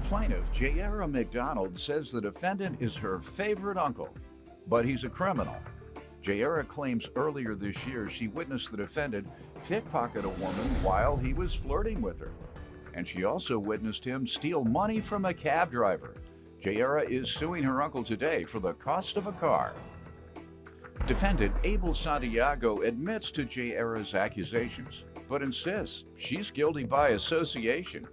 Plaintiff Jayera McDonald says the defendant is her favorite uncle, but he's a criminal. Jayera claims earlier this year she witnessed the defendant pickpocket a woman while he was flirting with her. And she also witnessed him steal money from a cab driver. Jayera is suing her uncle today for the cost of a car. Defendant Abel Santiago admits to Jayera's accusations, but insists she's guilty by association.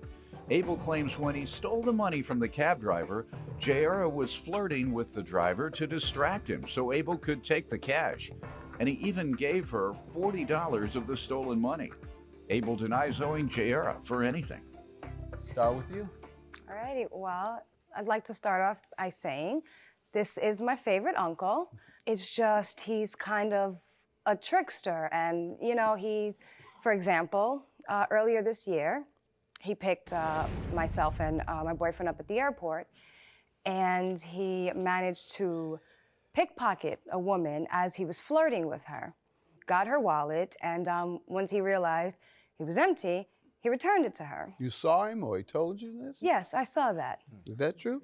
Abel claims when he stole the money from the cab driver, Jayera was flirting with the driver to distract him so Abel could take the cash. And he even gave her $40 of the stolen money. Abel denies owing Jayera for anything. Start with you. All righty, well, I'd like to start off by saying this is my favorite uncle. It's just he's kind of a trickster. And, you know, for example, earlier this year, he picked myself and my boyfriend up at the airport, and he managed to pickpocket a woman as he was flirting with her. Got her wallet, and once he realized he was empty, he returned it to her. You saw him or he told you this? Yes, I saw that. Is that true?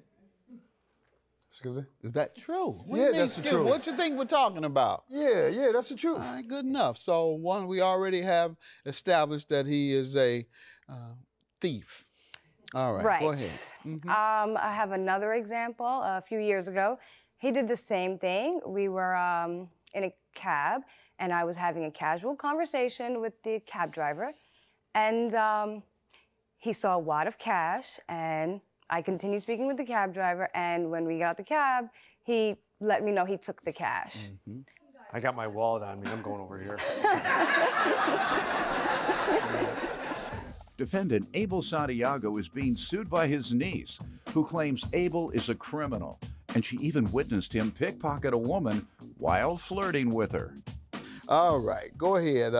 Excuse me? Is that true? What do Yeah, you mean, that's the truth. What you think we're talking about? Yeah, that's the truth. All right, good enough. So one, we already have established that he is a thief. All right, Right. go ahead. I have another example. A few years ago, he did the same thing. We were in a cab, and I was having a casual conversation with the cab driver, and he saw a wad of cash, and I continued speaking with the cab driver, and when we got out the cab, he let me know he took the cash. I got my wallet on me. I'm going over here. Defendant Abel Santiago is being sued by his niece, who claims Abel is a criminal, and she even witnessed him pickpocket a woman while flirting with her. All right, go ahead.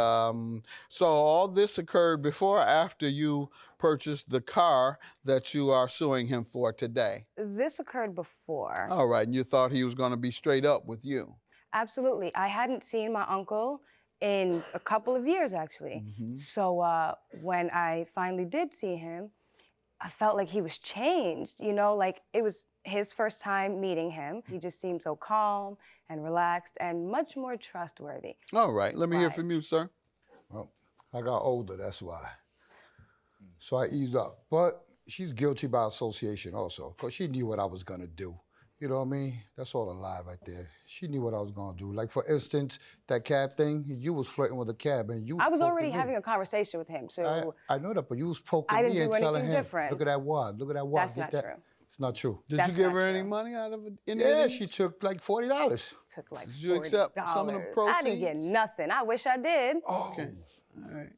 So all this occurred before or after you purchased the car that you are suing him for today? This occurred before. All right, and you thought he was going to be straight up with you? Absolutely. I hadn't seen my uncle in a couple of years, actually. So when I finally did see him, I felt like he was changed, you know, like it was his first time meeting him. He just seemed so calm and relaxed and much more trustworthy. All right, let me hear from you, sir. Well, I got older, that's why. So I eased up. But she's guilty by association also, because she knew what I was gonna do. You know what I mean? That's all a lie right there. She knew what I was gonna do. Like for instance, that cab thing, you was flirting with a cab and you I was already poking me. having a conversation with him, so I know that, but you was poking I didn't me and do telling anything him, different. look at that wad, look at that wad. That's get not that. true. It's not true. Did That's you give not her any true. money out of it? Yeah, she took like $40. took like Did you accept some of the $40. I proceeds? didn't get nothing. I wish I did. Okay. All right.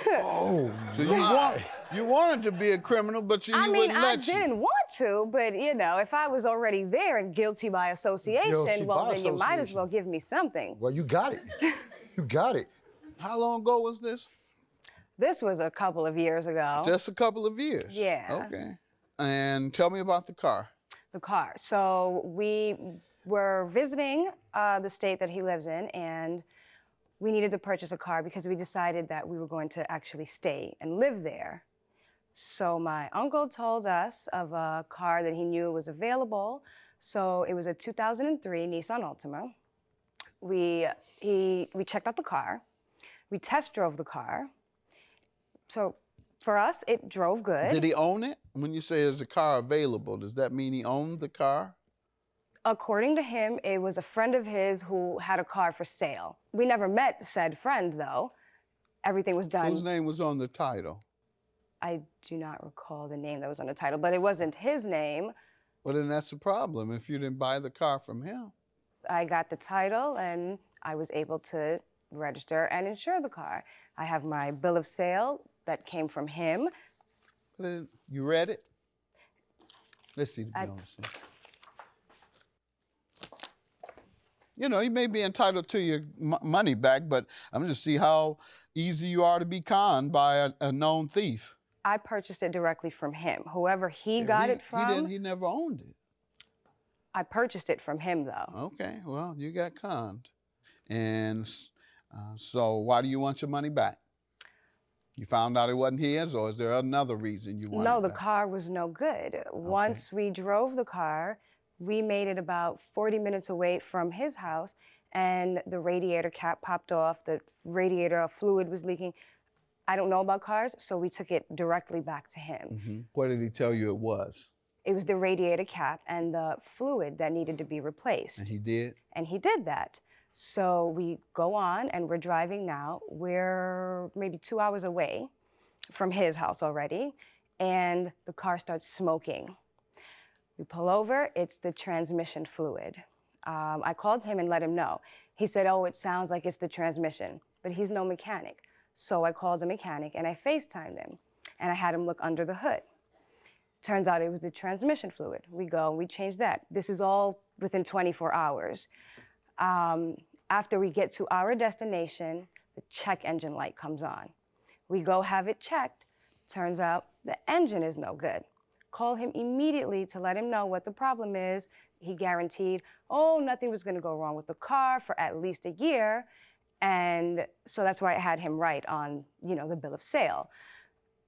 Oh, So you wanted to be a criminal, but you I mean, wouldn't I let you. didn't want to, but you know, if I was already there and guilty by association, Guilty well, by then you might as association. well give me something. well, you got it. You got it. How long ago was this? This was a couple of years ago. Just a couple of years. Yeah. Okay. And tell me about the car. The car. So we were visiting the state that he lives in, and we needed to purchase a car because we decided that we were going to actually stay and live there. So my uncle told us of a car that he knew was available. So it was a 2003 Nissan Altima. We checked out the car. We test drove the car. So for us, it drove good. Did he own it? When you say there's a car available, does that mean he owned the car? According to him, it was a friend of his who had a car for sale. We never met said friend, though. Everything was done. Whose name was on the title? I do not recall the name that was on the title, but it wasn't his name. Well, then that's a problem if you didn't buy the car from him. I got the title, and I was able to register and insure the car. I have my bill of sale that came from him. But then you read it? Let's see the bill of sale. You know, you may be entitled to your money back, but I'm just see how easy you are to be conned by a known thief. I purchased it directly from him. Whoever he got it from, He never owned it. I purchased it from him, though. Okay, well, you got conned. And so why do you want your money back? You found out it wasn't his, or is there another reason you wanted No, the that? car was no good. Once we drove the car, we made it about 40 minutes away from his house, and the radiator cap popped off, the radiator fluid was leaking. I don't know about cars, so we took it directly back to him. What did he tell you it was? It was the radiator cap and the fluid that needed to be replaced. And he did? And he did that. So we go on and we're driving now. We're maybe 2 hours away from his house already, and the car starts smoking. We pull over, it's the transmission fluid. I called him and let him know. He said, oh, it sounds like it's the transmission, but he's no mechanic. So I called a mechanic and I FaceTimed him, and I had him look under the hood. Turns out it was the transmission fluid. We go, we change that. This is all within 24 hours. After we get to our destination, the check engine light comes on. We go have it checked. Turns out the engine is no good. Call him immediately to let him know what the problem is. He guaranteed, oh, nothing was gonna go wrong with the car for at least a year. And so that's why I had him write on, the bill of sale.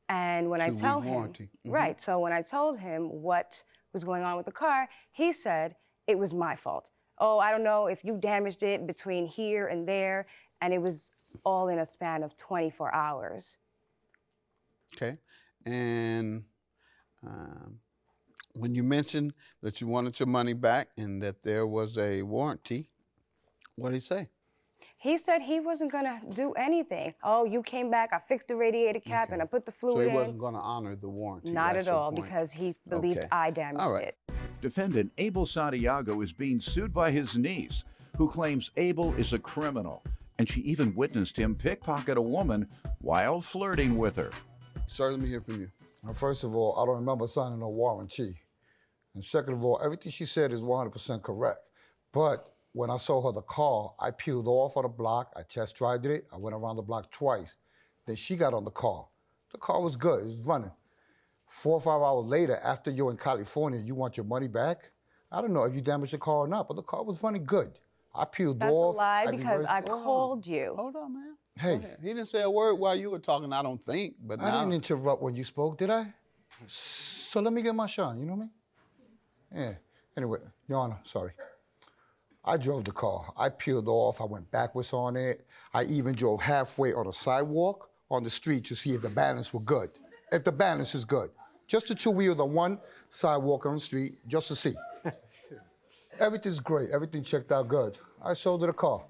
And when I tell him, warranty. right, so when I told him what was going on with the car, he said it was my fault. Oh, I don't know if you damaged it between here and there, and it was all in a span of 24 hours. Okay. And when you mentioned that you wanted your money back and that there was a warranty, what did he say? He said he wasn't gonna do anything. Oh, you came back, I fixed the radiator cap, and I put the fluid in. So he wasn't gonna honor the warranty? Not That's at your all, point. because he believed I damaged it. Defendant Abel Santiago is being sued by his niece, who claims Abel is a criminal, and she even witnessed him pickpocket a woman while flirting with her. Sir, let me hear from you. Now, first of all, I don't remember signing no warranty. And second of all, everything she said is 100% correct. But when I saw her the car, I peeled off on the block, I test drive it, I went around the block twice. Then she got on the car. The car was good, it was running. 4 or 5 hours later, after you're in California, you want your money back? I don't know if you damaged the car or not, but the car was running good. I peeled That's off. a lie, I because I reversed- called you. Hold on, man. Hey, He didn't say a word while you were talking, I don't think, but I now. didn't interrupt when you spoke, did I? So let me get my shine, you know me? Yeah. Anyway, Your Honor, sorry. I drove the car. I peeled off. I went backwards on it. I even drove halfway on the sidewalk on the street to see if the balance was good. If the balance is good. Just the two wheels on one sidewalk on the street, just to see. Everything's great. Everything checked out good. I sold her the car.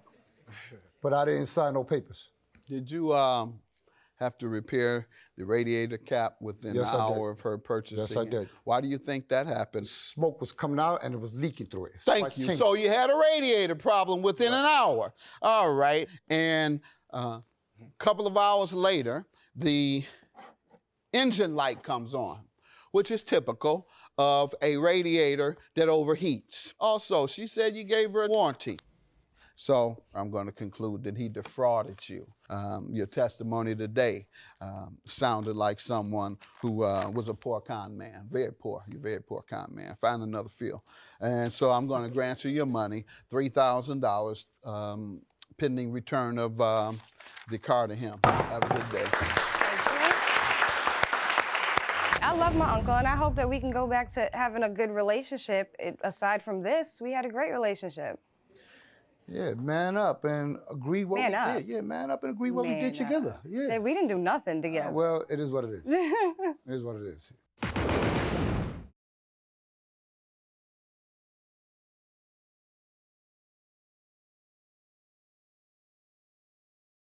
But I didn't sign no papers. Did you have to repair the radiator cap within Yes, an I did. hour of her purchasing? Yes, I did. Why do you think that happened? Smoke was coming out and it was leaking through it. So I Thank you. changed So it. you had a radiator problem within an hour. All right. And a couple of hours later, the engine light comes on, which is typical of a radiator that overheats. Also, she said you gave her a warranty. So I'm going to conclude that he defrauded you. Your testimony today sounded like someone who was a poor con man, very poor. You're a very poor con man. Find another field. And so I'm going to grant you your money, $3,000, pending return of the car to him. Have a good day. I love my uncle, and I hope that we can go back to having a good relationship. Aside from this, we had a great relationship. Yeah, man up and agree what Man we up. did. Yeah, man up and agree what we Man did up. together. Yeah. We didn't do nothing together. Well, it is what it is. It is what it is.